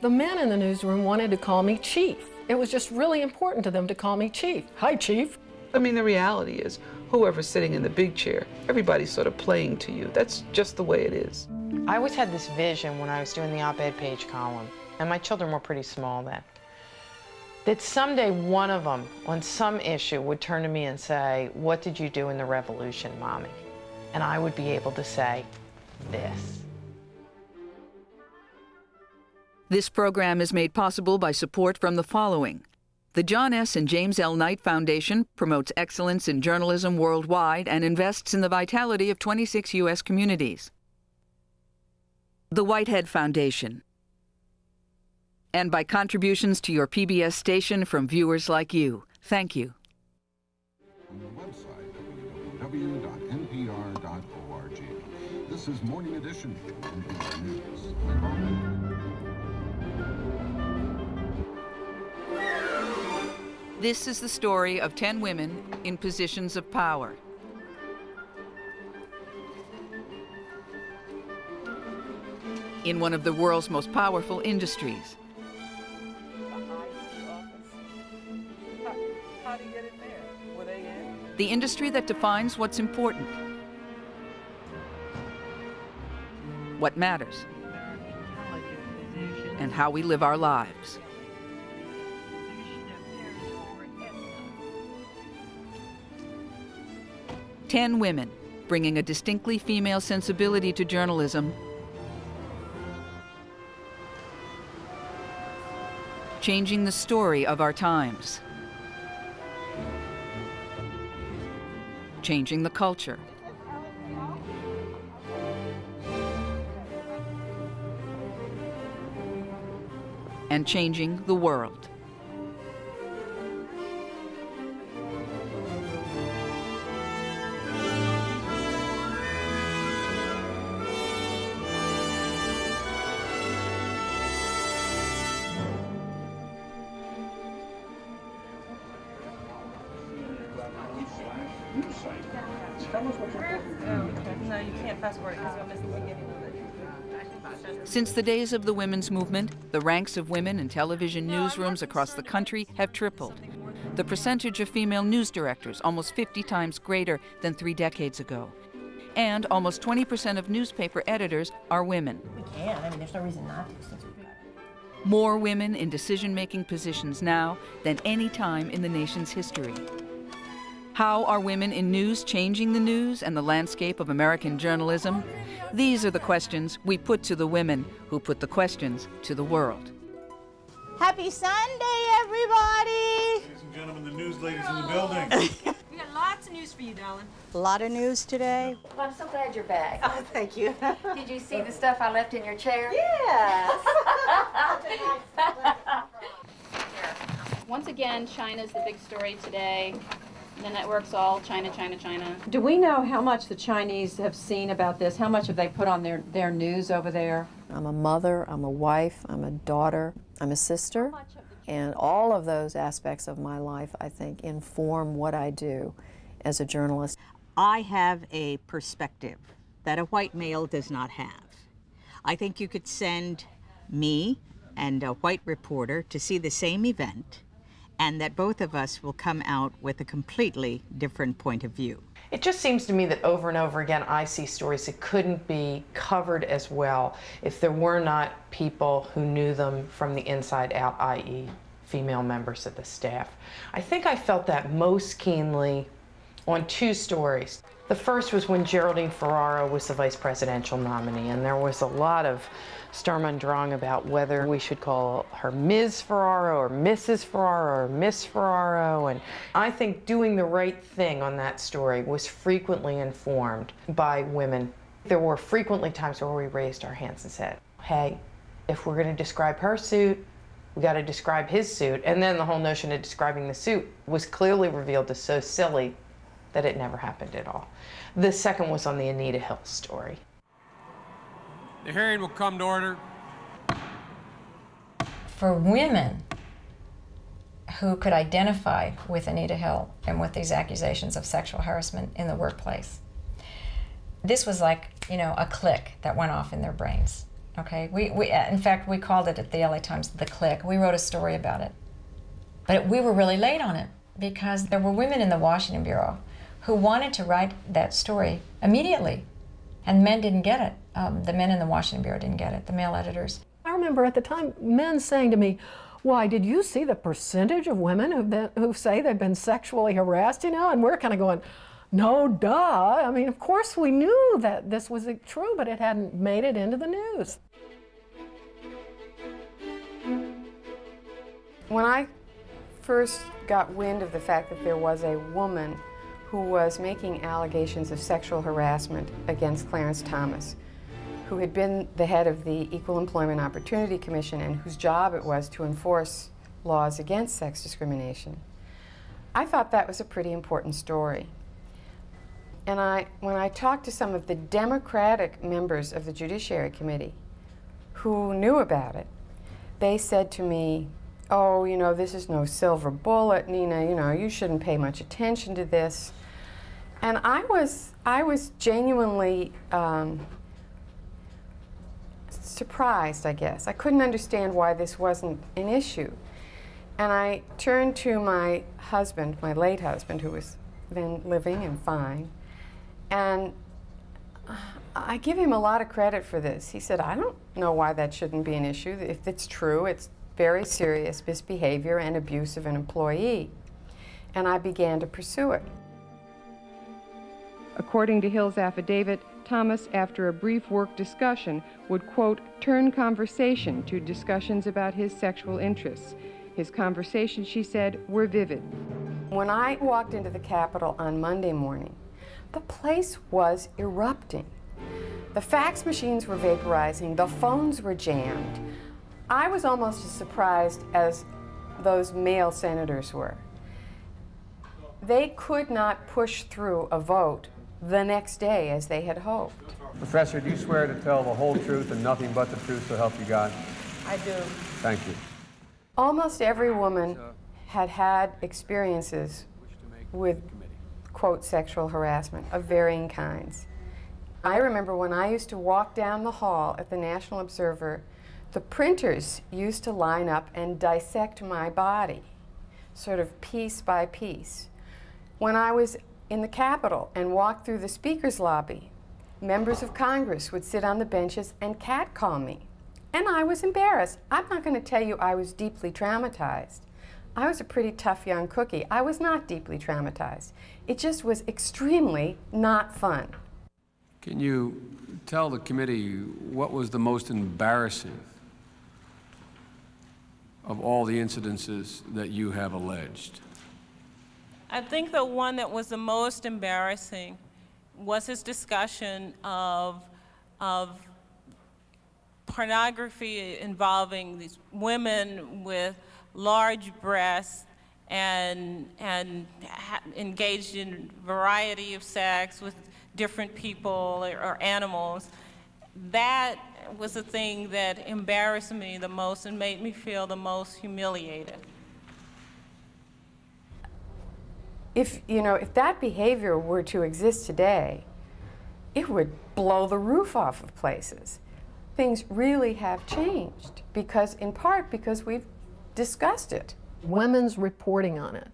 The men in the newsroom wanted to call me Chief. It was just really important to them to call me Chief. Hi, Chief. I mean, the reality is, whoever's sitting in the big chair, everybody's sort of playing to you. That's just the way it is. I always had this vision when I was doing the op-ed page column, and my children were pretty small then, that someday one of them, on some issue, would turn to me and say, "What did you do in the revolution, Mommy?" And I would be able to say, this. This program is made possible by support from the following. The John S. and James L. Knight Foundation promotes excellence in journalism worldwide and invests in the vitality of 26 U.S. communities. The Whitehead Foundation. And by contributions to your PBS station from viewers like you. Thank you. On the website, www.npr.org. This is Morning Edition, NPR News. This is the story of 10 women in positions of power. In one of the world's most powerful industries. How do you get in there? Were they in? The industry that defines what's important, what matters, and how we live our lives. Ten women, bringing a distinctly female sensibility to journalism, changing the story of our times, changing the culture, and changing the world. No, you can't fast forward it because you'll miss the beginning of it. Since the days of the women's movement, the ranks of women in television newsrooms across the country have tripled. The percentage of female news directors almost 50 times greater than 3 decades ago. And almost 20% of newspaper editors are women. We can. I mean, there's no reason not to since we've got it. More women in decision-making positions now than any time in the nation's history. How are women in news changing the news and the landscape of American journalism? These are the questions we put to the women who put the questions to the world. Happy Sunday, everybody! Ladies and gentlemen, the news ladies in the building. We got lots of news for you, darling. A lot of news today. Well, I'm so glad you're back. Oh, thank you. Did you see the stuff I left in your chair? Yes! Once again, China's the big story today. The network's all China, China, China. Do we know how much the Chinese have seen about this? How much have they put on their news over there? I'm a mother, I'm a wife, I'm a daughter, I'm a sister, and all of those aspects of my life, I think, inform what I do as a journalist. I have a perspective that a white male does not have. I think you could send me and a white reporter to see the same event, and that both of us will come out with a completely different point of view. It just seems to me that over and over again I see stories that couldn't be covered as well if there were not people who knew them from the inside out, i.e. female members of the staff. I think I felt that most keenly on 2 stories. The first was when Geraldine Ferraro was the vice presidential nominee, and there was a lot of Sturm und Drang about whether we should call her Ms. Ferraro or Mrs. Ferraro or Miss Ferraro. And I think doing the right thing on that story was frequently informed by women. There were frequently times where we raised our hands and said, hey, if we're going to describe her suit, we got to describe his suit. And then the whole notion of describing the suit was clearly revealed as so silly that it never happened at all. The second was on the Anita Hill story. The hearing will come to order. For women who could identify with Anita Hill and with these accusations of sexual harassment in the workplace, this was like, you know, a click that went off in their brains. Okay, in fact, we called it at the LA Times the click. We wrote a story about it. But we were really late on it because there were women in the Washington Bureau who wanted to write that story immediately, and men didn't get it. The men in the Washington Bureau didn't get it, the male editors. I remember at the time men saying to me, "Why, did you see the percentage of women who say they've been sexually harassed, you know?" And we're kind of going, no, duh. I mean, of course we knew that this was true, but it hadn't made it into the news. When I first got wind of the fact that there was a woman who was making allegations of sexual harassment against Clarence Thomas, who had been the head of the Equal Employment Opportunity Commission and whose job it was to enforce laws against sex discrimination, I thought that was a pretty important story. And when I talked to some of the Democratic members of the Judiciary Committee who knew about it, they said to me, "Oh, you know, this is no silver bullet, Nina, you know, you shouldn't pay much attention to this." And I was genuinely surprised, I guess. I couldn't understand why this wasn't an issue. And I turned to my husband, my late husband, who was then living and fine, and I give him a lot of credit for this. He said, "I don't know why that shouldn't be an issue. If it's true, it's very serious misbehavior and abuse of an employee." And I began to pursue it. According to Hill's affidavit, Thomas, after a brief work discussion, would, quote, turn conversation to discussions about his sexual interests. His conversations, she said, were vivid. When I walked into the Capitol on Monday morning, the place was erupting. The fax machines were vaporizing, the phones were jammed. I was almost as surprised as those male senators were. They could not push through a vote the next day as they had hoped. Professor, do you swear to tell the whole truth and nothing but the truth, so help you God? I do. Thank you. Almost every woman had had experiences with, quote, sexual harassment of varying kinds. I remember when I used to walk down the hall at the National Observer, the printers used to line up and dissect my body, sort of piece by piece. When I was in the Capitol and walked through the Speaker's lobby, members of Congress would sit on the benches and catcall me. And I was embarrassed. I'm not going to tell you I was deeply traumatized. I was a pretty tough young cookie. I was not deeply traumatized. It just was extremely not fun. Can you tell the committee what was the most embarrassing of all the incidences that you have alleged? I think the one that was the most embarrassing was his discussion of pornography involving these women with large breasts and engaged in variety of sex with different people or animals. That was the thing that embarrassed me the most and made me feel the most humiliated. If that behavior were to exist today, it would blow the roof off of places. Things really have changed in part because we've discussed it. Women's reporting on it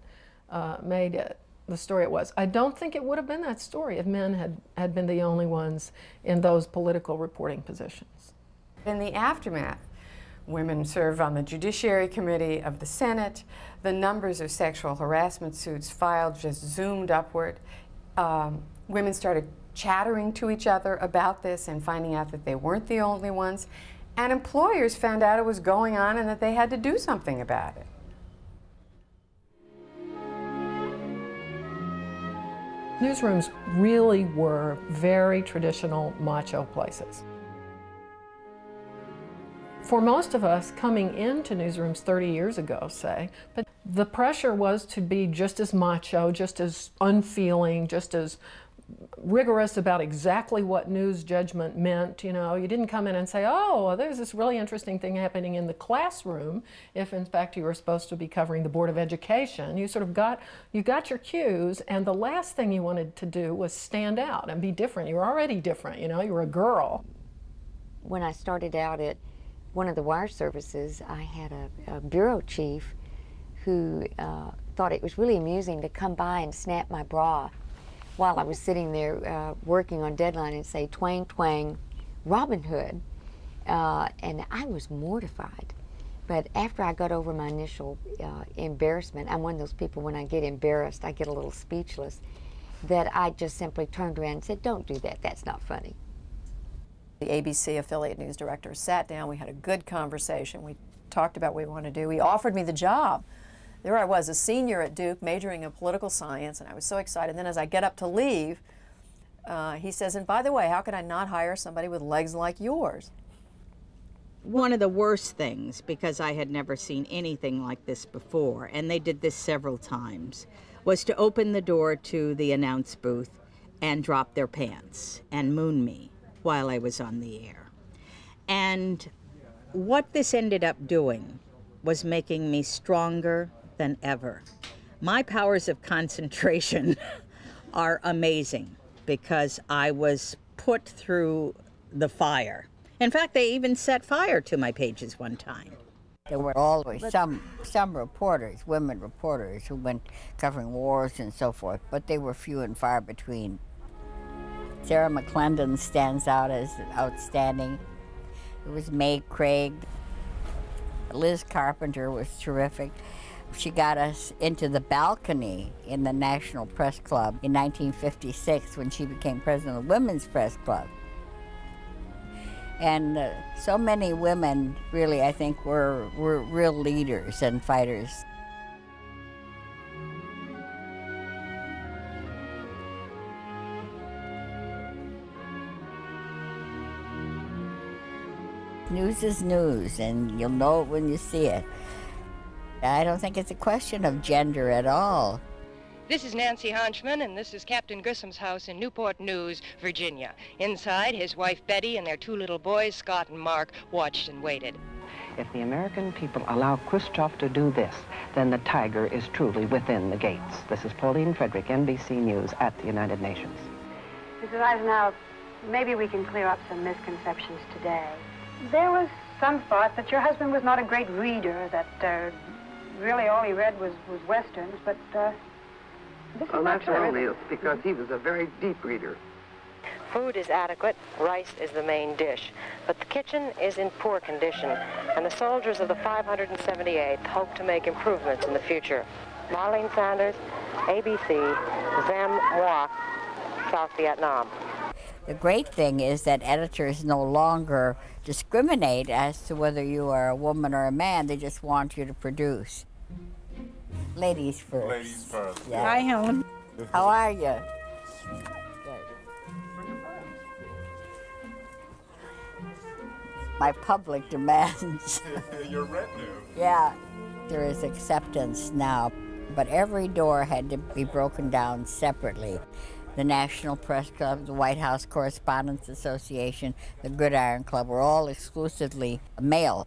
made it the story it was. I don't think it would have been that story if men had been the only ones in those political reporting positions. In the aftermath, women served on the Judiciary Committee of the Senate. The numbers of sexual harassment suits filed just zoomed upward. Women started chattering to each other about this and finding out that they weren't the only ones. And employers found out it was going on and that they had to do something about it. Newsrooms really were very traditional macho places. For most of us coming into newsrooms 30 years ago, say, but the pressure was to be just as macho, just as unfeeling, just as rigorous about exactly what news judgment meant. You know, you didn't come in and say, "Oh, there's this really interesting thing happening in the classroom," if in fact you were supposed to be covering the Board of Education. You sort of got your cues, and the last thing you wanted to do was stand out and be different. You were already different, you know, you were a girl. When I started out at one of the wire services, I had a bureau chief who thought it was really amusing to come by and snap my bra while I was sitting there working on deadline and say, "Twang, twang, Robin Hood." And I was mortified. But after I got over my initial embarrassment, I'm one of those people, when I get embarrassed, I get a little speechless, that I just simply turned around and said, "Don't do that, that's not funny." The ABC affiliate news director sat down, we had a good conversation, we talked about what we want to do. He offered me the job. There I was, a senior at Duke, majoring in political science, and I was so excited. And then as I get up to leave, he says, "And by the way, how could I not hire somebody with legs like yours?" One of the worst things, because I had never seen anything like this before, and they did this several times, was to open the door to the announce booth and drop their pants and moon me while I was on the air. And what this ended up doing was making me stronger than ever. My powers of concentration are amazing because I was put through the fire. In fact, they even set fire to my pages one time. There were always some reporters, women reporters, who went covering wars and so forth, but they were few and far between. Sarah McClendon stands out as outstanding. It was May Craig. Liz Carpenter was terrific. She got us into the balcony in the National Press Club in 1956 when she became president of the Women's Press Club. And so many women, really, I think, were real leaders and fighters. News is news, and you'll know it when you see it. I don't think it's a question of gender at all. This is Nancy Honchman, and this is Captain Grissom's house in Newport News, Virginia. Inside, his wife Betty and their two little boys, Scott and Mark, watched and waited. If the American people allow Khrushchev to do this, then the tiger is truly within the gates. This is Pauline Frederick, NBC News at the United Nations. Mrs. Eisenhower, maybe we can clear up some misconceptions today. There was some thought that your husband was not a great reader, that really all he read was Westerns, but this is not true. Well, that's because he was a very deep reader. Food is adequate, rice is the main dish, but the kitchen is in poor condition, and the soldiers of the 578th hope to make improvements in the future. Marlene Sanders, ABC, Zem Moi, South Vietnam. The great thing is that editors no longer discriminate as to whether you are a woman or a man. They just want you to produce. Ladies first. Ladies first. Yeah. Hi, Helen. How are you? My public demands. Your retinue. Yeah. There is acceptance now, but every door had to be broken down separately. The National Press Club, the White House Correspondents Association, the Gridiron Club were all exclusively male.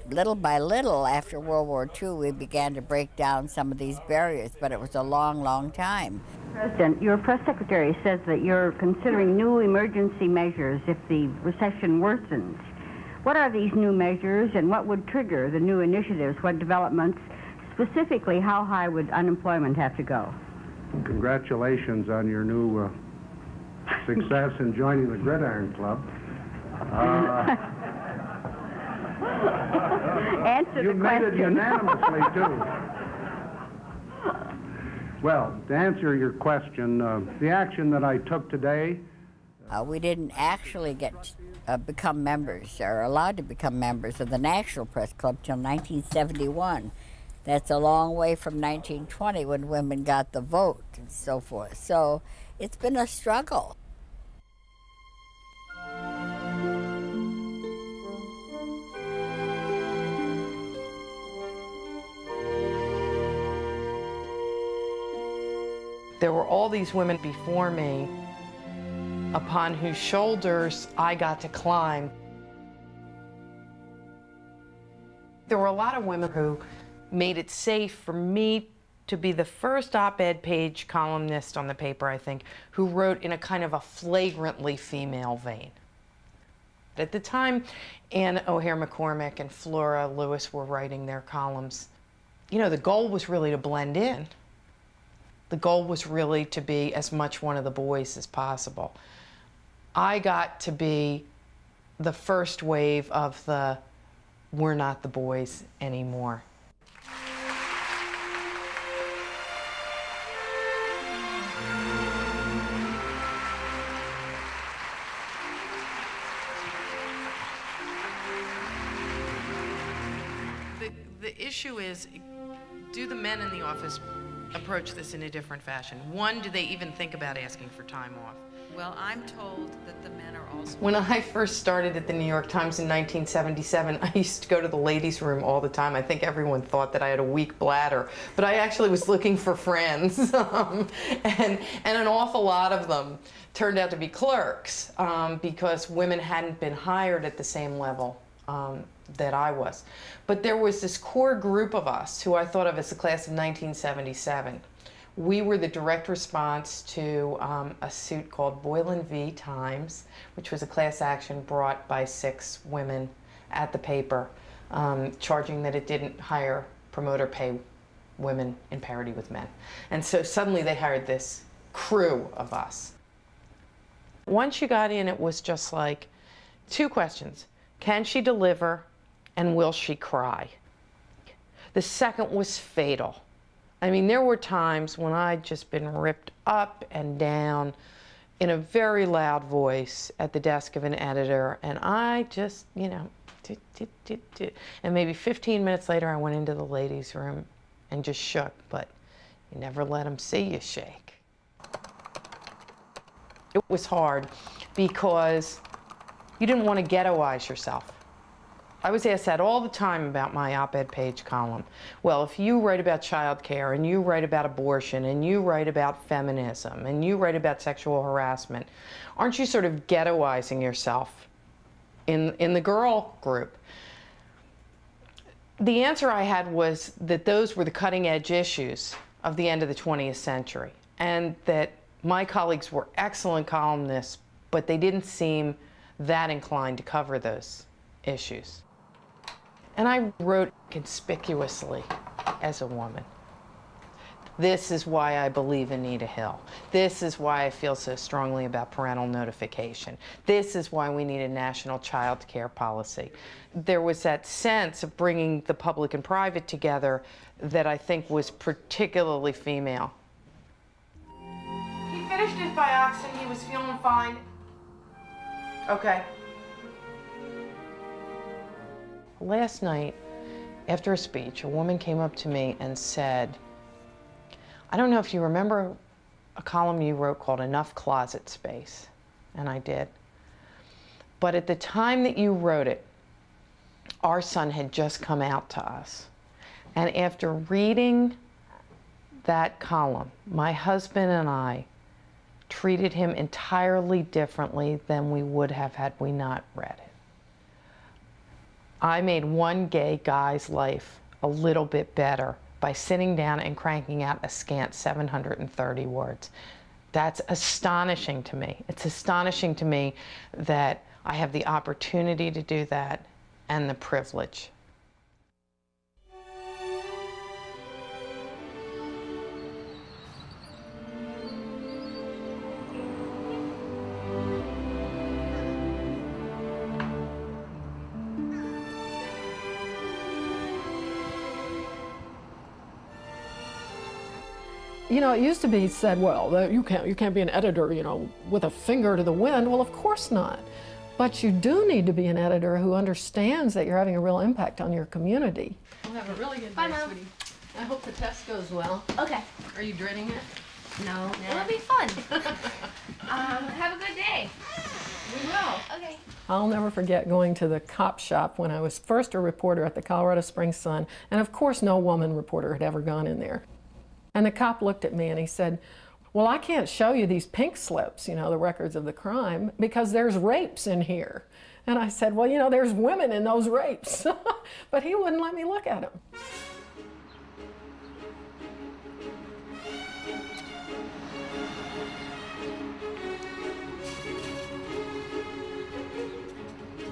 Little by little, after World War II, we began to break down some of these barriers, but it was a long, long time. President, your press secretary says that you're considering new emergency measures if the recession worsens. What are these new measures, and what would trigger the new initiatives? What developments? Specifically, how high would unemployment have to go? Congratulations on your new success in joining the Gridiron Club. Answer you the made question. it unanimously, too. Well, to answer your question, the action that I took today... we didn't actually become members, or allowed to become members of the National Press Club till 1971. That's a long way from 1920 when women got the vote and so forth. So it's been a struggle. There were all these women before me upon whose shoulders I got to climb. There were a lot of women who made it safe for me to be the first op-ed page columnist on the paper, I think, who wrote in a kind of a flagrantly female vein. At the time, Anne O'Hare McCormick and Flora Lewis were writing their columns. You know, the goal was really to blend in. The goal was really to be as much one of the boys as possible. I got to be the first wave of the "we're not the boys anymore." The issue is, do the men in the office approach this in a different fashion? One, do they even think about asking for time off? Well, I'm told that the men are also... When I first started at the New York Times in 1977, I used to go to the ladies' room all the time. I think everyone thought that I had a weak bladder, but I actually was looking for friends. And an awful lot of them turned out to be clerks because women hadn't been hired at the same level that I was. But there was this core group of us who I thought of as the class of 1977. We were the direct response to a suit called Boylan v. Times, which was a class action brought by 6 women at the paper, charging that it didn't hire, promote, or pay women in parity with men. And so suddenly they hired this crew of us. Once you got in, it was just like 2 questions. Can she deliver, and will she cry? The second was fatal. I mean, there were times when I'd just been ripped up and down in a very loud voice at the desk of an editor, and I just, you know, and maybe 15 minutes later I went into the ladies' room and just shook, but you never let them see you shake. It was hard because you didn't want to ghettoize yourself. I was asked that all the time about my op-ed page column. Well, if you write about childcare, and you write about abortion, and you write about feminism, and you write about sexual harassment, aren't you sort of ghettoizing yourself in the girl group? The answer I had was that those were the cutting-edge issues of the end of the 20th century, and that my colleagues were excellent columnists, but they didn't seem that inclined to cover those issues. And I wrote conspicuously as a woman. This is why I believe Anita Hill. This is why I feel so strongly about parental notification. This is why we need a national child care policy. There was that sense of bringing the public and private together that I think was particularly female. He finished his biopsy. He was feeling fine. Okay. Last night, after a speech, a woman came up to me and said, I don't know if you remember a column you wrote called Enough Closet Space, and I did. But at the time that you wrote it, our son had just come out to us. And after reading that column, my husband and I treated him entirely differently than we would have had we not read it. I made one gay guy's life a little bit better by sitting down and cranking out a scant 730 words. That's astonishing to me. It's astonishing to me that I have the opportunity to do that and the privilege. You know, it used to be said, well, you can't be an editor, you know, with a finger to the wind. Well, of course not. But you do need to be an editor who understands that you're having a real impact on your community. We'll have a really good day, sweetie. I hope the test goes well. Okay. Are you dreading it? No. It'll be fun. Have a good day. We will. Okay. I'll never forget going to the cop shop when I was first a reporter at the Colorado Springs Sun, and of course no woman reporter had ever gone in there. And the cop looked at me and he said, well, I can't show you these pink slips, you know, the records of the crime, because there's rapes in here. And I said, well, you know, there's women in those rapes. But he wouldn't let me look at them.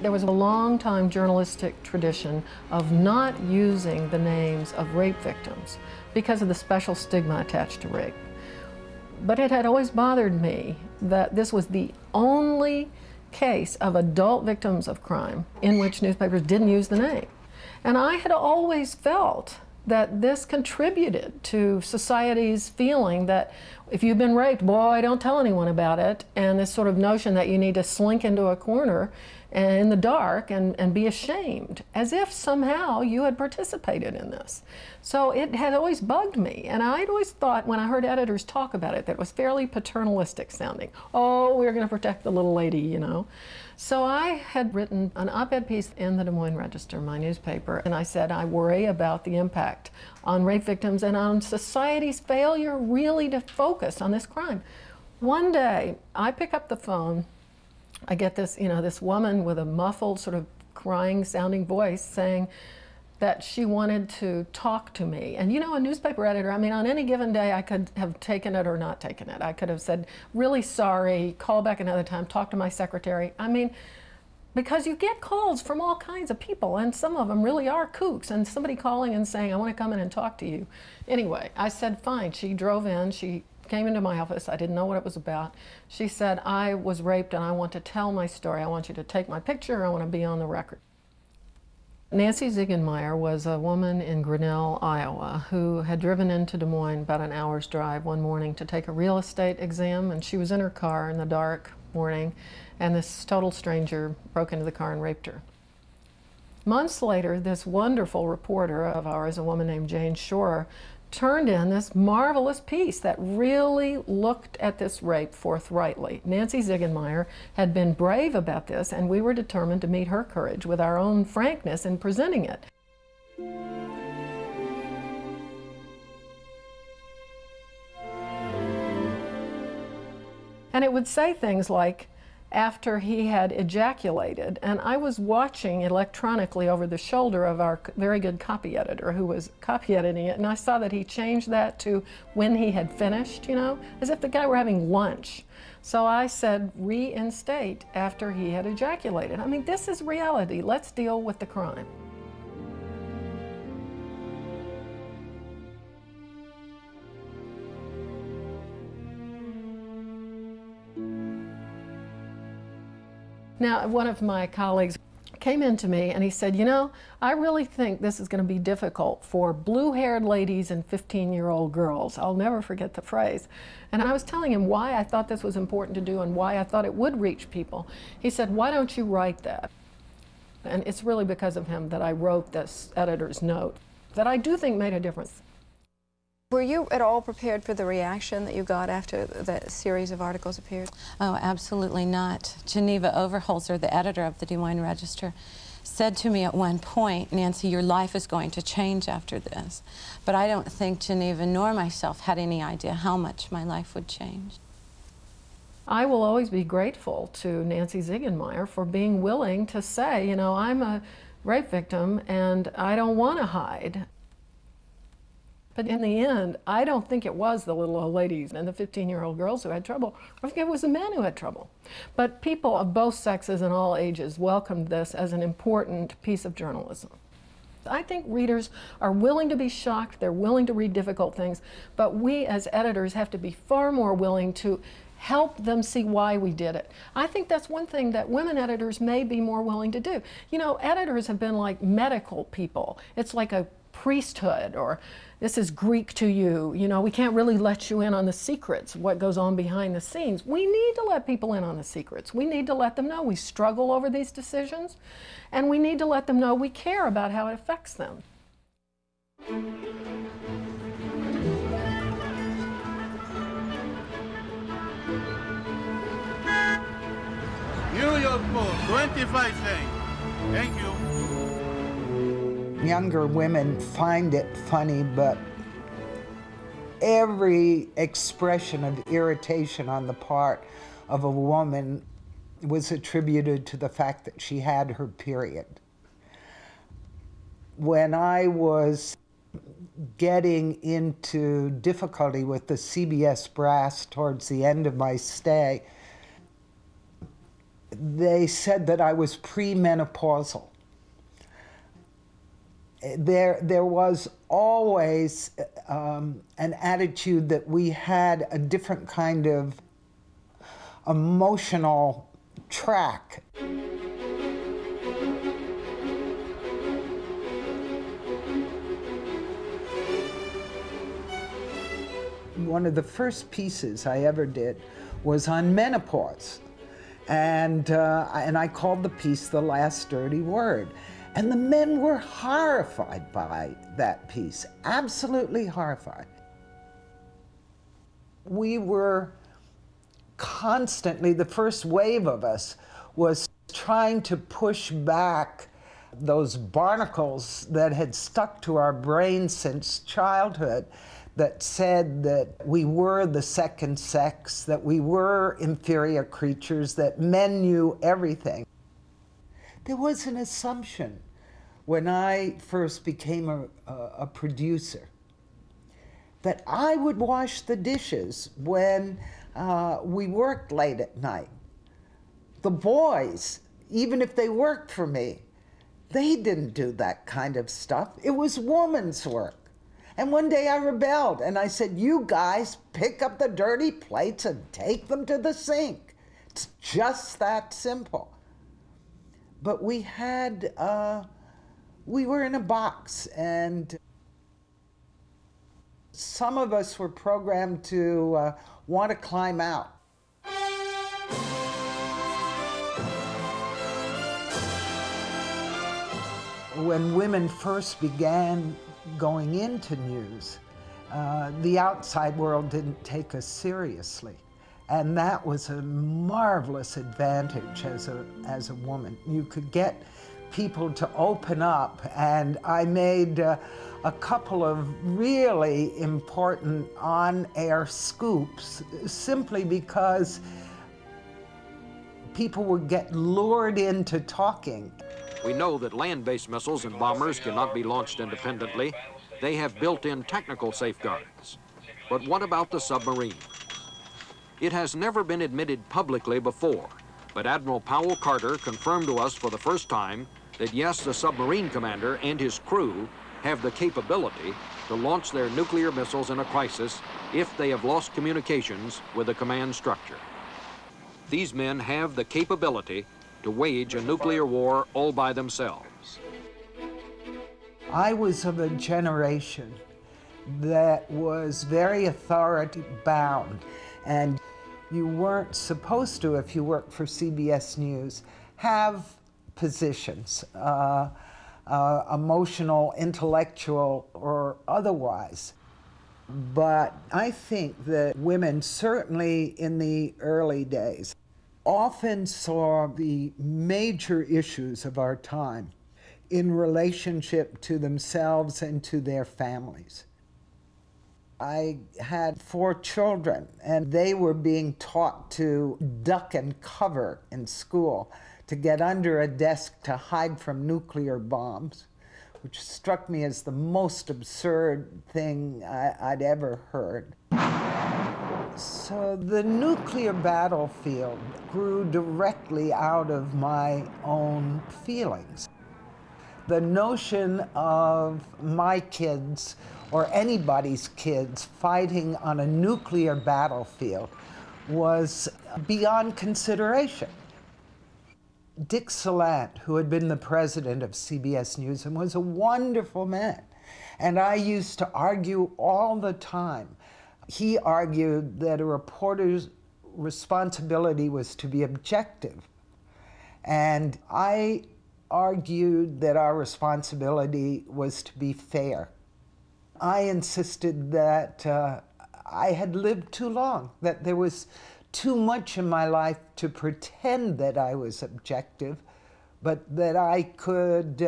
There was a long-time journalistic tradition of not using the names of rape victims because of the special stigma attached to rape. But it had always bothered me that this was the only case of adult victims of crime in which newspapers didn't use the name. And I had always felt that this contributed to society's feeling that if you've been raped, boy, don't tell anyone about it, and this sort of notion that you need to slink into a corner in the dark and be ashamed, as if somehow you had participated in this. So it had always bugged me, and I'd always thought when I heard editors talk about it that it was fairly paternalistic sounding. Oh, we're going to protect the little lady, you know. So I had written an op-ed piece in the Des Moines Register, my newspaper, and I said I worry about the impact on rape victims and on society's failure really to focus on this crime. One day, I pick up the phone, I get this, this woman with a muffled, sort of crying sounding voice saying that she wanted to talk to me. And a newspaper editor, I mean, on any given day, I could have taken it or not taken it. I could have said, really sorry, call back another time, talk to my secretary. I mean, because you get calls from all kinds of people, and some of them really are kooks, and somebody calling and saying, I want to come in and talk to you. Anyway, I said, fine. She drove in, she came into my office. I didn't know what it was about. She said, I was raped and I want to tell my story. I want you to take my picture. I want to be on the record. Nancy Ziegenmeyer was a woman in Grinnell, Iowa, who had driven into Des Moines about an hour's drive one morning to take a real estate exam, and she was in her car in the dark morning, and this total stranger broke into the car and raped her. Months later, this wonderful reporter of ours, a woman named Jane Shore, turned in this marvelous piece that really looked at this rape forthrightly. Nancy Ziegenmeyer had been brave about this, and we were determined to meet her courage with our own frankness in presenting it. And it would say things like, after he had ejaculated, and I was watching electronically over the shoulder of our very good copy editor who was copy editing it, and I saw that he changed that to when he had finished, as if the guy were having lunch. So I said, reinstate after he had ejaculated. I mean, this is reality. Let's deal with the crime. Now, one of my colleagues came in to me and he said, I really think this is going to be difficult for blue-haired ladies and 15-year-old girls. I'll never forget the phrase. And I was telling him why I thought this was important to do and why I thought it would reach people. He said, why don't you write that? And it's really because of him that I wrote this editor's note that I do think made a difference. Were you at all prepared for the reaction that you got after the series of articles appeared? Oh, absolutely not. Geneva Overholser, the editor of the Des Moines Register, said to me at one point, Nancy, your life is going to change after this. But I don't think Geneva nor myself had any idea how much my life would change. I will always be grateful to Nancy Ziegenmeyer for being willing to say, I'm a rape victim and I don't want to hide. But in the end, I don't think it was the little old ladies and the 15-year-old girls who had trouble. I think it was the men who had trouble. But people of both sexes and all ages welcomed this as an important piece of journalism. I think readers are willing to be shocked, they're willing to read difficult things, but we as editors have to be far more willing to help them see why we did it. I think that's one thing that women editors may be more willing to do. Editors have been like medical people. It's like a priesthood, or this is Greek to you. We can't really let you in on the secrets, what goes on behind the scenes. We need to let people in on the secrets. We need to let them know we struggle over these decisions, and we need to let them know we care about how it affects them. New York Post, 25 cents. Thank you. Younger women find it funny, but every expression of irritation on the part of a woman was attributed to the fact that she had her period. When I was getting into difficulty with the CBS brass towards the end of my stay, they said that I was premenopausal. There was always an attitude that we had a different kind of emotional track. One of the first pieces I ever did was on menopause. And I called the piece The Last Dirty Word. And the men were horrified by that piece, absolutely horrified. We were constantly, the first wave of us was trying to push back those barnacles that had stuck to our brains since childhood that said that we were the second sex, that we were inferior creatures, that men knew everything. There was an assumption when I first became a producer that I would wash the dishes when we worked late at night. The boys, even if they worked for me, they didn't do that kind of stuff. It was woman's work. And one day I rebelled and I said, you guys pick up the dirty plates and take them to the sink. It's just that simple. But we had, we were in a box, and some of us were programmed to want to climb out. When women first began going into news, the outside world didn't take us seriously. And that was a marvelous advantage as a woman. You could get people to open up, and I made a couple of really important on-air scoops simply because people would get lured into talking. We know that land-based missiles and bombers cannot be launched independently. They have built-in technical safeguards. But what about the submarine? It has never been admitted publicly before, but Admiral Powell Carter confirmed to us for the first time that yes, the submarine commander and his crew have the capability to launch their nuclear missiles in a crisis if they have lost communications with the command structure. These men have the capability to wage a nuclear war all by themselves. I was of a generation that was very authority-bound, and you weren't supposed to, if you worked for CBS News, have positions, emotional, intellectual, or otherwise. But I think that women, certainly in the early days, often saw the major issues of our time in relationship to themselves and to their families. I had 4 children, and they were being taught to duck and cover in school, to get under a desk to hide from nuclear bombs, which struck me as the most absurd thing I'd ever heard. So the nuclear battlefield grew directly out of my own feelings. The notion of my kids or anybody's kids fighting on a nuclear battlefield was beyond consideration. Dick Salant, who had been the president of CBS News and was a wonderful man, and I used to argue all the time. He argued that a reporter's responsibility was to be objective, and I argued that our responsibility was to be fair. I insisted that I had lived too long, that there was too much in my life to pretend that I was objective, but that I could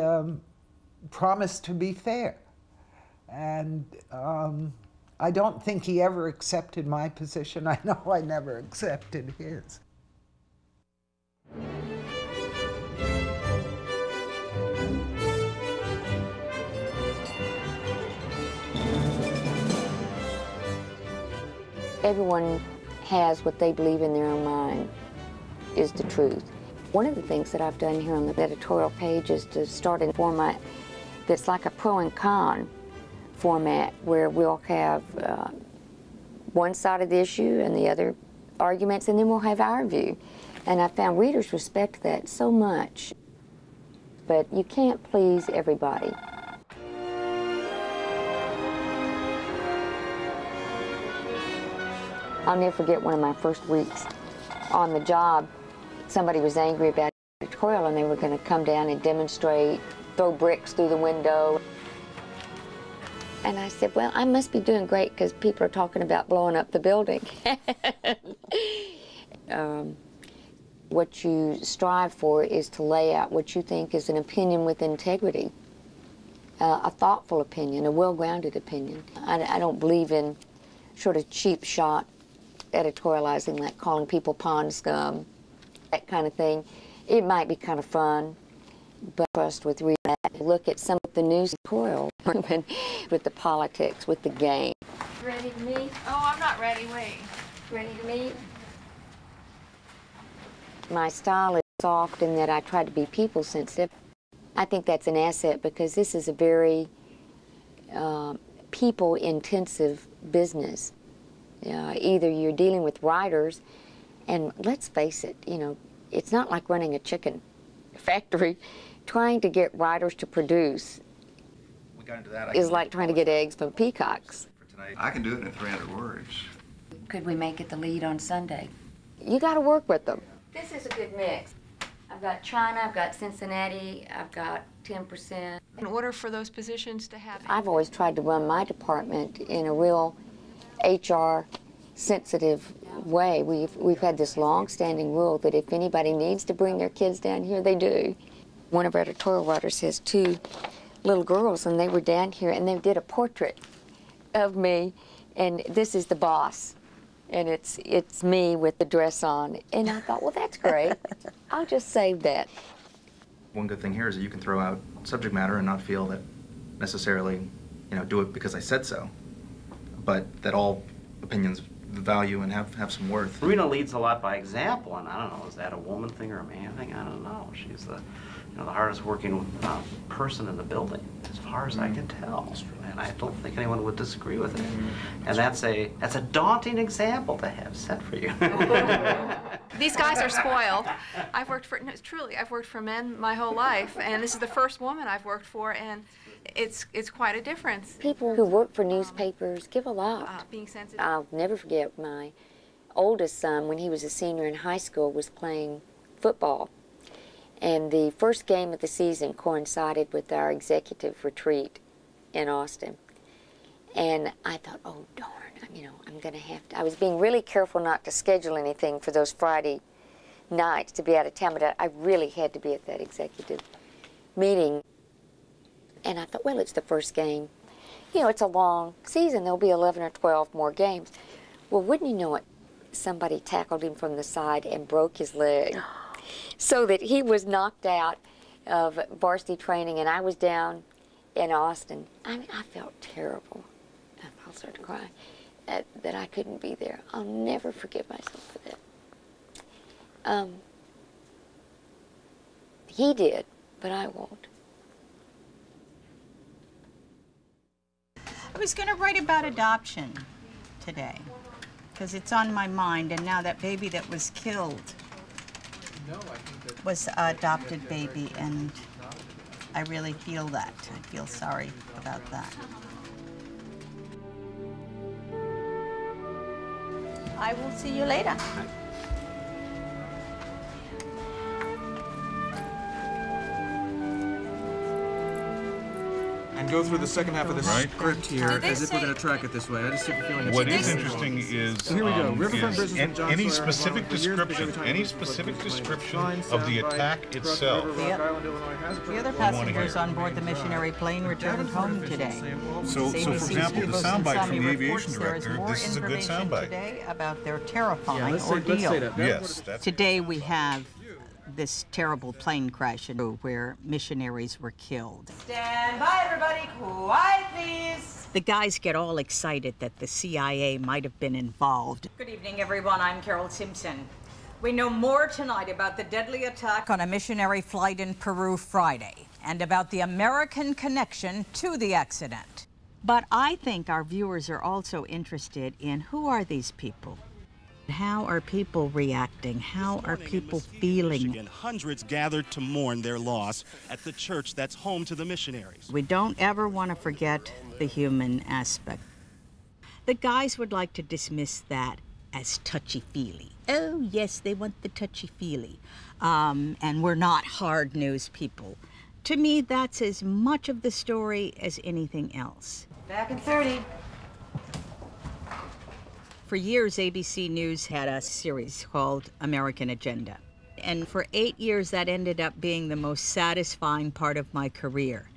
promise to be fair. And I don't think he ever accepted my position. I know I never accepted his. Everyone has what they believe in their own mind is the truth. One of the things that I've done here on the editorial page is to start a format that's like a pro and con format, where we'll have one side of the issue and the other arguments, and then we'll have our view. And I found readers respect that so much. But you can't please everybody. I'll never forget one of my first weeks on the job. Somebody was angry about editorial, and they were going to come down and demonstrate, throw bricks through the window. And I said, well, I must be doing great because people are talking about blowing up the building. What you strive for is to lay out what you think is an opinion with integrity, a thoughtful opinion, a well-grounded opinion. I don't believe in sort of cheap shot editorializing, like calling people pond scum, that kind of thing. It might be kind of fun, but trust with reading that. Look at some of the news editorial with the politics, with the game. Ready to meet? Oh, I'm not ready. Wait. Ready to meet? My style is soft in that I try to be people sensitive. I think that's an asset because this is a very people intensive business. Either you're dealing with writers, and let's face it, you know, it's not like running a chicken factory. Trying to get writers to produce is like trying to get eggs from peacocks. I can do it in 300 words. Could we make it the lead on Sunday? You got to work with them. This is a good mix. I've got China, I've got Cincinnati, I've got 10%. In order for those positions to happen, I've always tried to run my department in a real HR sensitive way. We've had this long-standing rule that if anybody needs to bring their kids down here, they do. One of our editorial writers has two little girls, and they were down here, and they did a portrait of me, and this is the boss, and it's me with the dress on. And I thought, well, that's great. I'll just save that. One good thing here is that you can throw out subject matter and not feel that necessarily, you know, do it because I said so, but that all opinions value and have some worth. Rena leads a lot by example, and I don't know, is that a woman thing or a man thing? I don't know. She's the, you know, the hardest working person in the building, as far as I can tell. And I don't think anyone would disagree with it. And that's a daunting example to have set for you. These guys are spoiled. I've worked for, no, truly, I've worked for men my whole life, and this is the first woman I've worked for, and it's quite a difference. People who work for newspapers give a lot. Being sensitive. I'll never forget my oldest son, when he was a senior in high school, was playing football. And the first game of the season coincided with our executive retreat in Austin. And I thought, oh, darn, you know, I'm going to have to. I was being really careful not to schedule anything for those Friday nights to be out of town, but I really had to be at that executive meeting. And I thought, well, it's the first game. You know, it's a long season. There'll be 11 or 12 more games. Well, wouldn't you know it, somebody tackled him from the side and broke his leg so that he was knocked out of varsity training, and I was down in Austin. I mean, I felt terrible. I'll start to cry that I couldn't be there. I'll never forgive myself for that. He did, but I won't. I was going to write about adoption today, because it's on my mind, and now that baby that was killed was an adopted baby, and I really feel that. I feel sorry about that. I will see you later. And go through the second half of the script here as if we're going to track it this way. I just have a feeling it's what is interesting is, so here we go. Riverfront Business and John any Sawyer specific description of the attack itself. The other passengers on board the missionary plane returned home today. So for example, the soundbite from the aviation director, this is a good soundbite. Today about their terrifying ordeal. Yes. Today we have this terrible plane crash where missionaries were killed. Stand by, everybody. Quiet, please. The guys get all excited that the CIA might have been involved. Good evening, everyone. I'm Carole Simpson. We know more tonight about the deadly attack on a missionary flight in Peru Friday and about the American connection to the accident. But I think our viewers are also interested in who are these people? How are people reacting? How are people feeling? Hundreds gathered to mourn their loss at the church that's home to the missionaries. We don't ever want to forget the human aspect. The guys would like to dismiss that as touchy-feely. Oh, yes, they want the touchy-feely. And we're not hard news people. To me, that's as much of the story as anything else. Back in 30. For years, ABC News had a series called American Agenda. And for 8 years, that ended up being the most satisfying part of my career,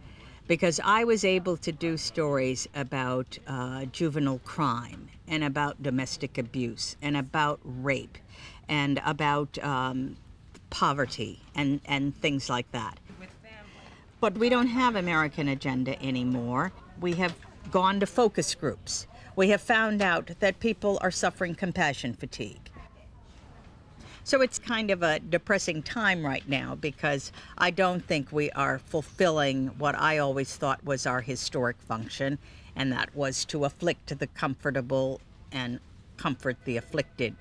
because I was able to do stories about juvenile crime and about domestic abuse and about rape and about poverty and things like that. But we don't have American Agenda anymore. We have gone to focus groups. We have found out that people are suffering compassion fatigue. So it's kind of a depressing time right now, because I don't think we are fulfilling what I always thought was our historic function, and that was to afflict the comfortable and comfort the afflicted.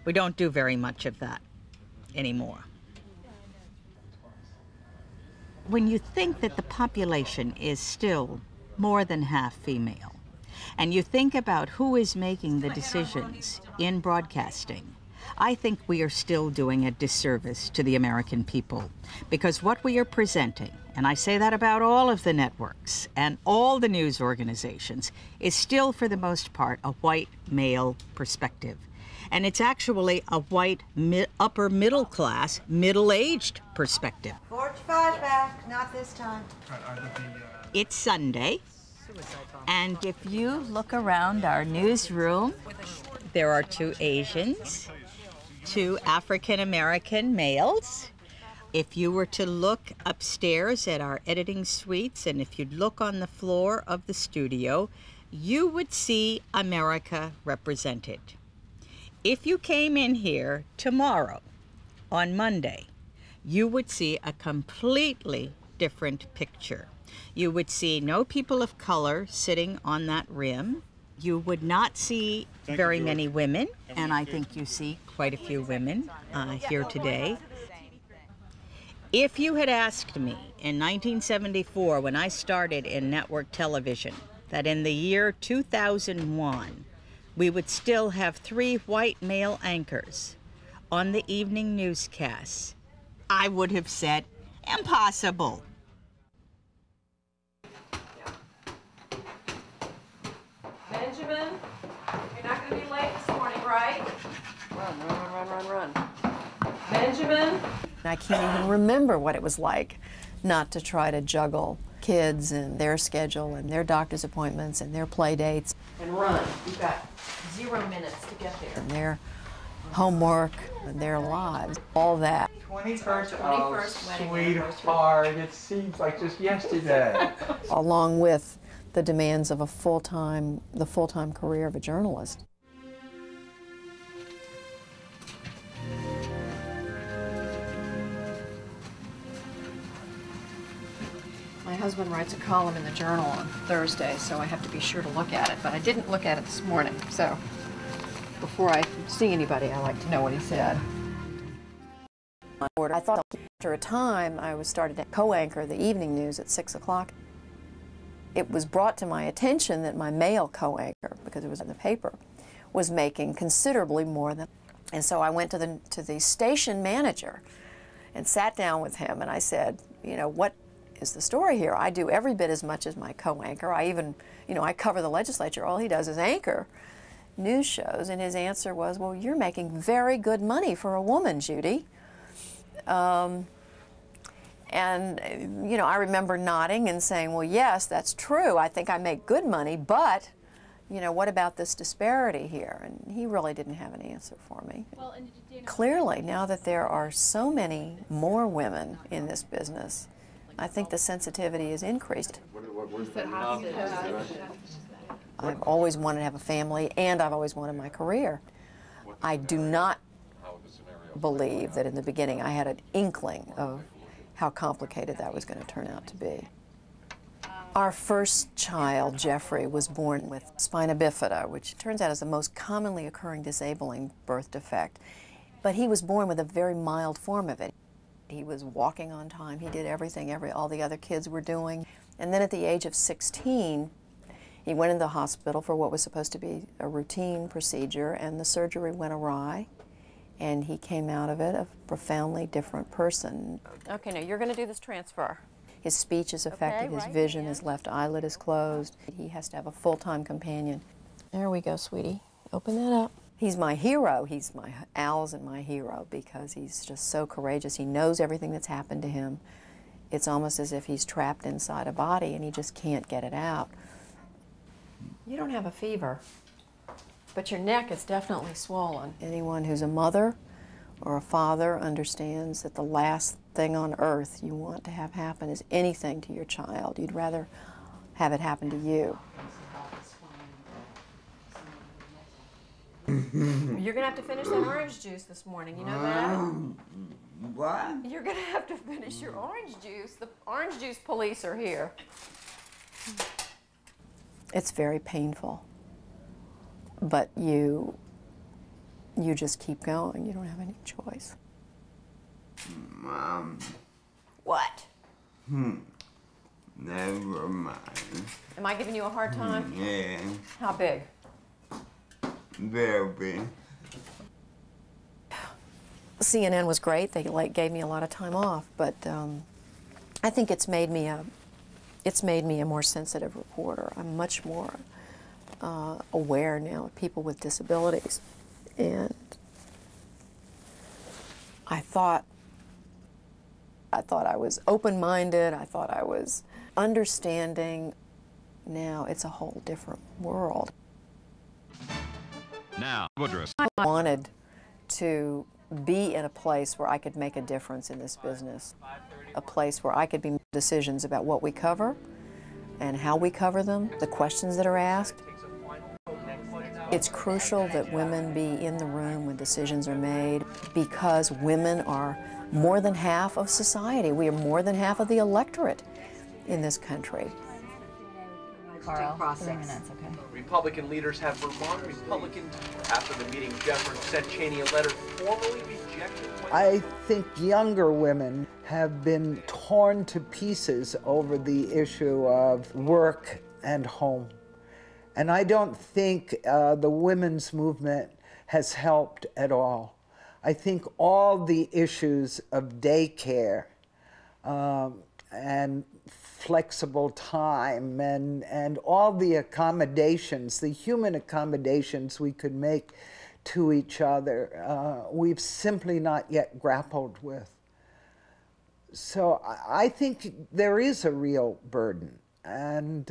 We don't do very much of that anymore. When you think that the population is still more than half female, and you think about who is making the decisions in broadcasting, I think we are still doing a disservice to the American people, because what we are presenting, and I say that about all of the networks and all the news organizations, is still for the most part a white male perspective. And it's actually a white upper middle class, middle-aged perspective. 45 back, not this time. It's Sunday, and if you look around our newsroom, there are 2 Asians, 2 African-American males. If you were to look upstairs at our editing suites, and if you'd look on the floor of the studio, you would see America represented. If you came in here tomorrow, on Monday, you would see a completely different picture. You would see no people of color sitting on that rim. You would not see very many women, and I think you see quite a few women here today. If you had asked me in 1974, when I started in network television, that in the year 2001, we would still have 3 white male anchors on the evening newscasts, I would have said, impossible. Benjamin, you're not going to be late this morning, right? Run. Benjamin? I can't even remember what it was like not to try to juggle kids and their schedule and their doctor's appointments and their play dates. And run. You've got 0 minutes to get there. And their homework and their lives, all that. 21st wedding. Sweetheart, it seems like just yesterday. Along with the demands of the full-time career of a journalist. My husband writes a column in the Journal on Thursday, so I have to be sure to look at it, but I didn't look at it this morning, so before I see anybody, I like to know what he said. I thought after a time I was started to co-anchor the evening news at 6 o'clock. It was brought to my attention that my male co-anchor, because it was in the paper, was making considerably more than. And so I went to the station manager and sat down with him, and I said, you know, what is the story here? I do every bit as much as my co-anchor. I even, you know, I cover the legislature. All he does is anchor news shows. And his answer was, well, you're making very good money for a woman, Judy. And, you know, I remember nodding and saying, well, yes, that's true. I think I make good money, but, you know, what about this disparity here? And he really didn't have an answer for me. Well, clearly, now that there are so many more women in this business, I think the sensitivity is increased. I've always wanted to have a family, and I've always wanted my career. I do not believe that in the beginning I had an inkling of how complicated that was going to turn out to be. Our first child, Jeffrey, was born with spina bifida, which turns out is the most commonly occurring disabling birth defect. But he was born with a very mild form of it. He was walking on time. He did everything all the other kids were doing. And then at the age of 16, he went into the hospital for what was supposed to be a routine procedure, and the surgery went awry. And he came out of it a profoundly different person. Okay, now you're going to do this transfer. His speech is affected, his vision, his left eyelid is closed. He has to have a full-time companion. There we go, sweetie. Open that up. He's my hero. Al's and my hero because he's just so courageous. He knows everything that's happened to him. It's almost as if he's trapped inside a body and he just can't get it out. You don't have a fever, but your neck is definitely swollen. Anyone who's a mother or a father understands that the last thing on earth you want to have happen is anything to your child. You'd rather have it happen to you. You're going to have to finish that orange juice this morning, you know that? What? You're going to have to finish your orange juice. The orange juice police are here. It's very painful, but you just keep going. You don't have any choice. Mom. What? Never mind. Am I giving you a hard time? Yeah. How big? Very big. CNN was great. They gave me a lot of time off, but I think it's made me a more sensitive reporter. I'm much more aware now of people with disabilities, and I thought I was open-minded. I thought I was understanding. Now it's a whole different world. Now, Woodruff. I wanted to be in a place where I could make a difference in this business, a place where I could be making decisions about what we cover and how we cover them, the questions that are asked. It's crucial that women be in the room when decisions are made because women are more than half of society. We are more than half of the electorate in this country. Carole, 3 minutes, okay. Republican leaders have Vermont Republicans. After the meeting, Jeffords sent Cheney a letter formally rejecting. I think younger women have been torn to pieces over the issue of work and home. And I don't think the women's movement has helped at all. I think all the issues of daycare and flexible time and all the accommodations, the human accommodations we could make to each other, we've simply not yet grappled with. So I think there is a real burden, and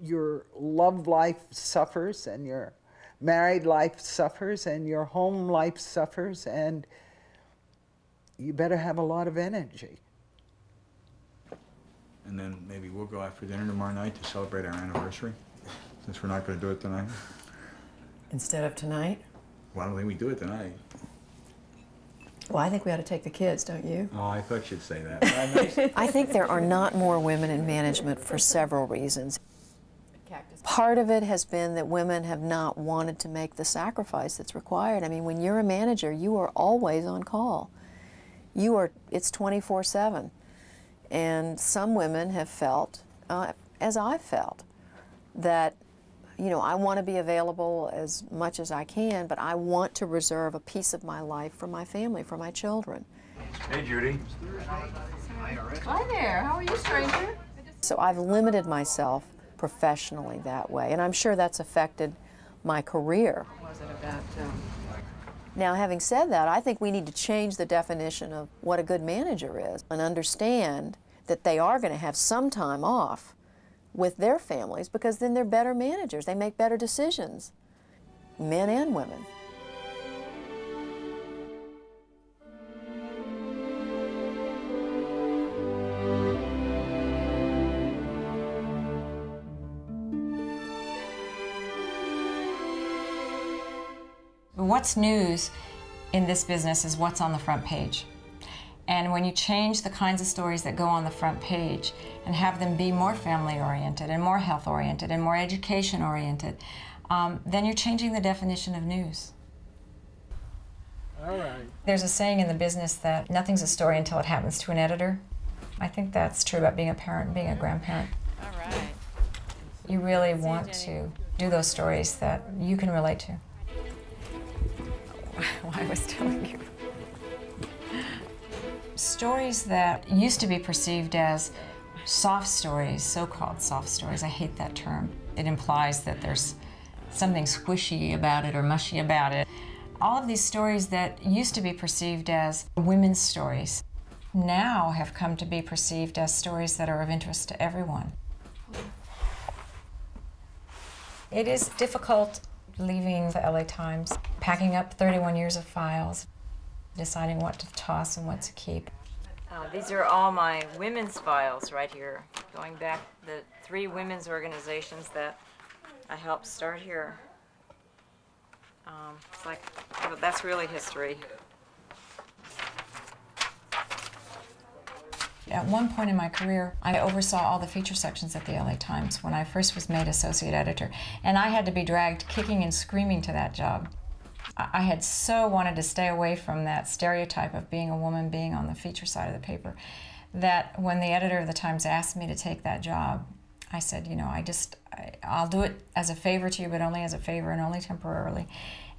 your love life suffers, and your married life suffers, and your home life suffers, and you better have a lot of energy. And then maybe we'll go out for dinner tomorrow night to celebrate our anniversary, since we're not going to do it tonight. Instead of tonight? Why don't we do it tonight? Well, I think we ought to take the kids, don't you? Oh, I thought you'd say that. I think there are not more women in management for several reasons. Part of it has been that women have not wanted to make the sacrifice that's required. I mean, when you're a manager, you are always on call. It's 24/7. And some women have felt, as I felt, that, you know, I want to be available as much as I can, but I want to reserve a piece of my life for my family, for my children. Hey, Judy. Hi there. How are you, stranger? So I've limited myself professionally that way, and I'm sure that's affected my career. What was it about? Now, having said that, I think we need to change the definition of what a good manager is and understand that they are going to have some time off with their families because then they're better managers. They make better decisions, men and women. What's news in this business is what's on the front page. And when you change the kinds of stories that go on the front page and have them be more family-oriented and more health-oriented and more education-oriented, then you're changing the definition of news. All right. There's a saying in the business that nothing's a story until it happens to an editor. I think that's true about being a parent and being a grandparent. All right. You really want to do those stories that you can relate to. I was telling you. Stories that used to be perceived as soft stories, so-called soft stories, I hate that term. It implies that there's something squishy about it or mushy about it. All of these stories that used to be perceived as women's stories now have come to be perceived as stories that are of interest to everyone. It is difficult leaving the LA Times, packing up 31 years of files, deciding what to toss and what to keep. These are all my women's files right here, going back the 3 women's organizations that I helped start here. It's like, that's really history. At one point in my career, I oversaw all the feature sections at the LA Times when I first was made associate editor, and I had to be dragged kicking and screaming to that job. I had so wanted to stay away from that stereotype of being a woman being on the feature side of the paper that when the editor of the Times asked me to take that job, I said, you know, I'll do it as a favor to you, but only as a favor and only temporarily.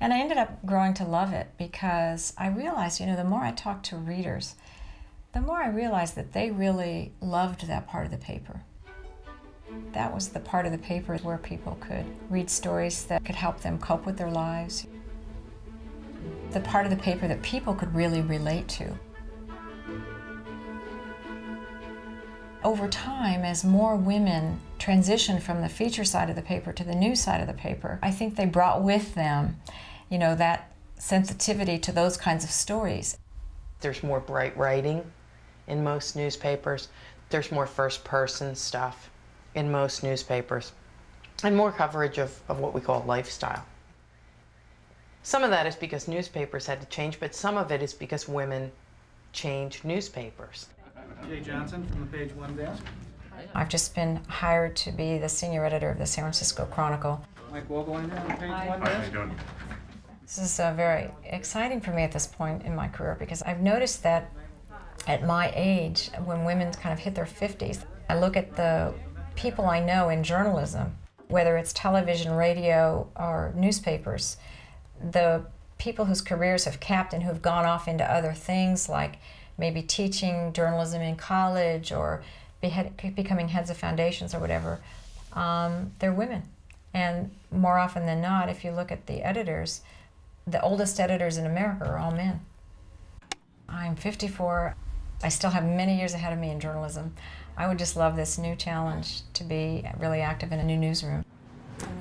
And I ended up growing to love it because I realized, you know, the more I talked to readers, the more I realized that they really loved that part of the paper. That was the part of the paper where people could read stories that could help them cope with their lives. The part of the paper that people could really relate to. Over time, as more women transitioned from the feature side of the paper to the news side of the paper, I think they brought with them, you know, that sensitivity to those kinds of stories. There's more bright writing in most newspapers. There's more first-person stuff in most newspapers, and more coverage of what we call lifestyle. Some of that is because newspapers had to change, but some of it is because women changed newspapers. Jay Johnson from the Page One desk. I've just been hired to be the senior editor of the San Francisco Chronicle. Mike Wogeliner on the Page One desk. How you doing? This is very exciting for me at this point in my career because I've noticed that at my age, when women kind of hit their 50s, I look at the people I know in journalism, whether it's television, radio, or newspapers, the people whose careers have capped and who've gone off into other things like maybe teaching journalism in college or becoming heads of foundations or whatever, they're women. And more often than not, if you look at the editors, the oldest editors in America are all men. I'm 54. I still have many years ahead of me in journalism. I would just love this new challenge to be really active in a new newsroom.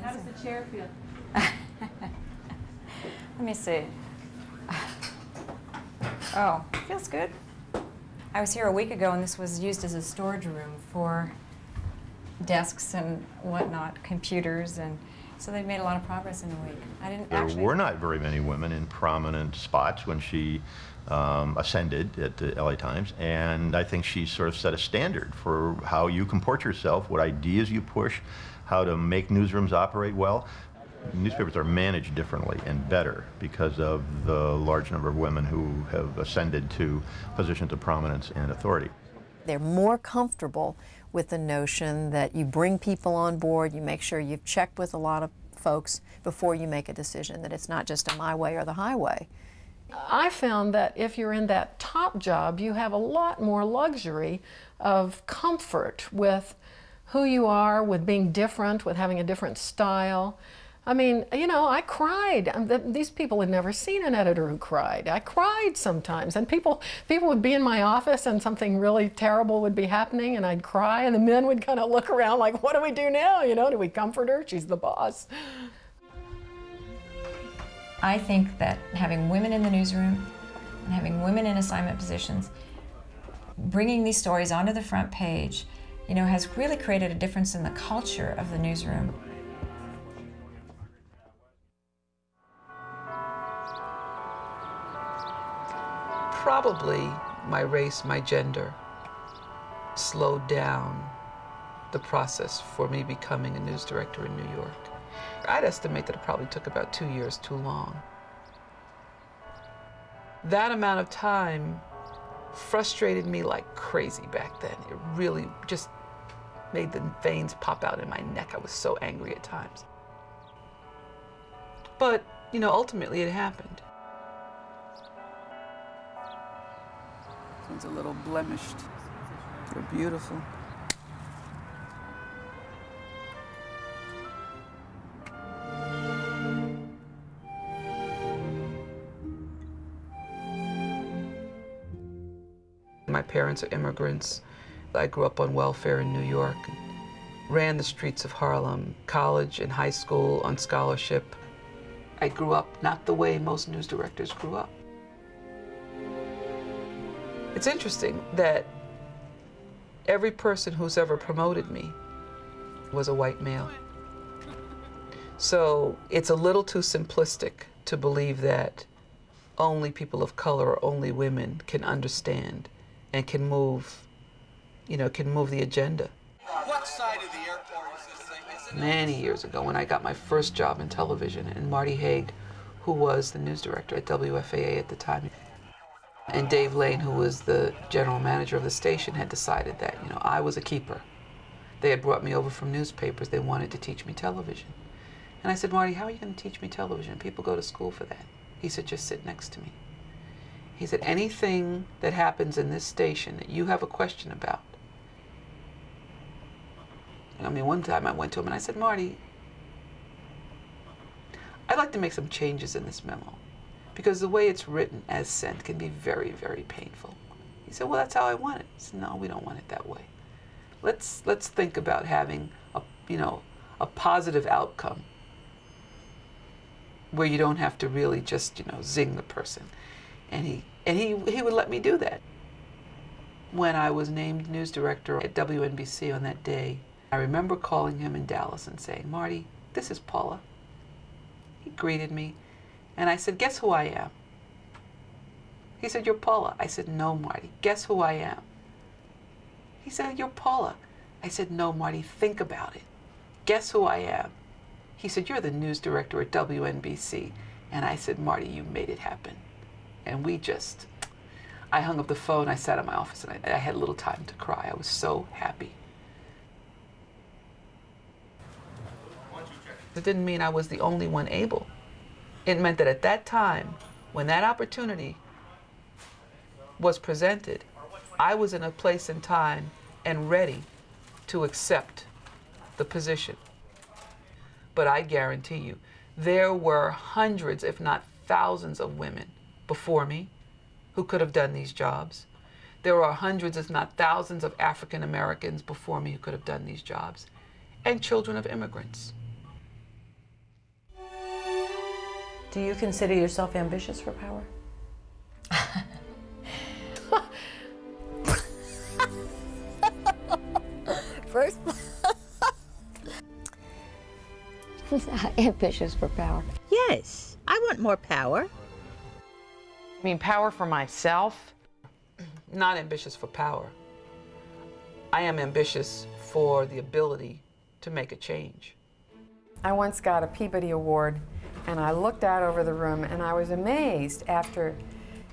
How does the chair feel? Let me see. Oh, feels good. I was here a week ago and this was used as a storage room for desks and whatnot, computers, and so they've made a lot of progress in a week. There were not very many women in prominent spots when she ascended at the LA Times, and I think she sort of set a standard for how you comport yourself, what ideas you push, how to make newsrooms operate well. Newspapers are managed differently and better because of the large number of women who have ascended to positions of prominence and authority. They're more comfortable with the notion that you bring people on board, you make sure you've checked with a lot of folks before you make a decision, that it's not just a my way or the highway. I found that if you're in that top job, you have a lot more luxury of comfort with who you are, with being different, with having a different style. I mean, you know, I cried. These people had never seen an editor who cried. I cried sometimes, and people would be in my office and something really terrible would be happening and I'd cry, and the men would kind of look around like, what do we do now? You know, do we comfort her? She's the boss. I think that having women in the newsroom and having women in assignment positions, bringing these stories onto the front page, you know, has really created a difference in the culture of the newsroom. Probably my race, my gender, slowed down the process for me becoming a news director in New York. I'd estimate that it probably took about 2 years too long. That amount of time frustrated me like crazy back then. It really just made the veins pop out in my neck. I was so angry at times. But, you know, ultimately it happened. This one's a little blemished. They're beautiful. My parents are immigrants. I grew up on welfare in New York, ran the streets of Harlem, college and high school on scholarship. I grew up not the way most news directors grew up. It's interesting that every person who's ever promoted me was a white male. So it's a little too simplistic to believe that only people of color or only women can understand and can move, you know, can move the agenda. What side of the airport is this thing? Many years ago when I got my first job in television, and Marty Haig, who was the news director at WFAA at the time, and Dave Lane, who was the general manager of the station, had decided that, you know, I was a keeper. They had brought me over from newspapers. They wanted to teach me television. And I said, Marty, how are you going to teach me television? People go to school for that. He said, just sit next to me. He said, anything that happens in this station that you have a question about. I mean, one time I went to him and I said, Marty, I'd like to make some changes in this memo because the way it's written as sent can be very, very painful. He said, well, that's how I want it. I said, no, we don't want it that way. Let's think about having a, you know, a positive outcome where you don't have to really just, you know, zing the person. And he would let me do that. When I was named news director at WNBC on that day, I remember calling him in Dallas and saying, Marty, this is Paula. He greeted me, and I said, guess who I am? He said, you're Paula. I said, no, Marty, guess who I am? He said, you're Paula. I said, no, Marty, think about it. Guess who I am? He said, you're the news director at WNBC. And I said, Marty, you made it happen. And I hung up the phone, I sat in my office, and I had a little time to cry. I was so happy. It didn't mean I was the only one able. It meant that at that time, when that opportunity was presented, I was in a place and time and ready to accept the position. But I guarantee you, there were hundreds, if not thousands of women before me who could have done these jobs. There are hundreds, if not thousands, of African Americans before me who could have done these jobs, and children of immigrants. Do you consider yourself ambitious for power? First, ambitious for power. Yes, I want more power. I mean, power for myself? Not ambitious for power. I am ambitious for the ability to make a change. I once got a Peabody Award, and I looked out over the room, and I was amazed after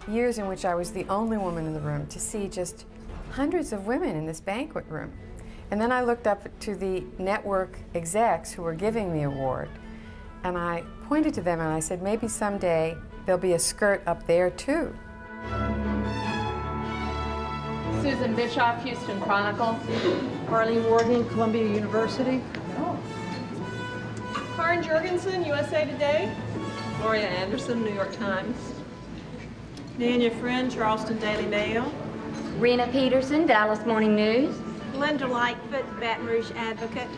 years in which I was the only woman in the room to see just hundreds of women in this banquet room. And then I looked up to the network execs who were giving the award, and I pointed to them and I said, maybe someday there'll be a skirt up there too. Susan Bischoff, Houston Chronicle. Arlene Warden, Columbia University. Karen Jurgensen, USA Today. Gloria Anderson, New York Times. Nanya Friend, Charleston Daily Mail. Rena Pederson, Dallas Morning News. Linda Lightfoot, Baton Rouge Advocate.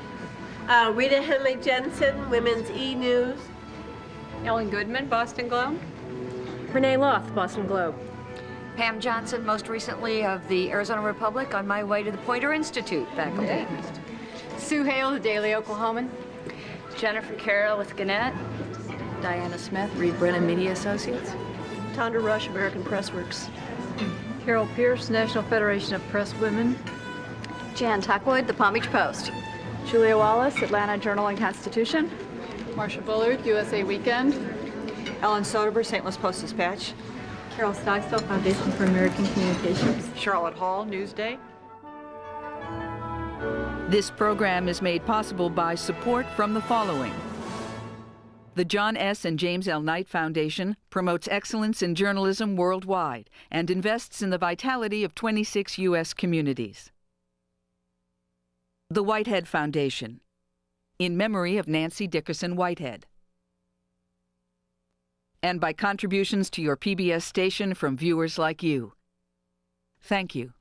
Rita Henley Jensen, Women's E-News. Ellen Goodman, Boston Globe. Renee Loth, Boston Globe. Pam Johnson, most recently of the Arizona Republic, on my way to the Poynter Institute faculty. Yeah. Sue Hale, the Daily Oklahoman. Jennifer Carroll with Gannett. Diana Smith, Reed Brennan Media Associates. Tondra Rush, American Press Works. Carol Pierce, National Federation of Press Women. Jan Tuckwood, The Palm Beach Post. Julia Wallace, Atlanta Journal and Constitution. Marsha Bullard, USA Weekend. Ellen Soderberg, St. Louis Post-Dispatch. Carol Stockstill, Foundation for American Communications. Charlotte Hall, Newsday. This program is made possible by support from the following. The John S. and James L. Knight Foundation promotes excellence in journalism worldwide and invests in the vitality of 26 U.S. communities. The Whitehead Foundation, in memory of Nancy Dickerson Whitehead. And by contributions to your PBS station from viewers like you. Thank you.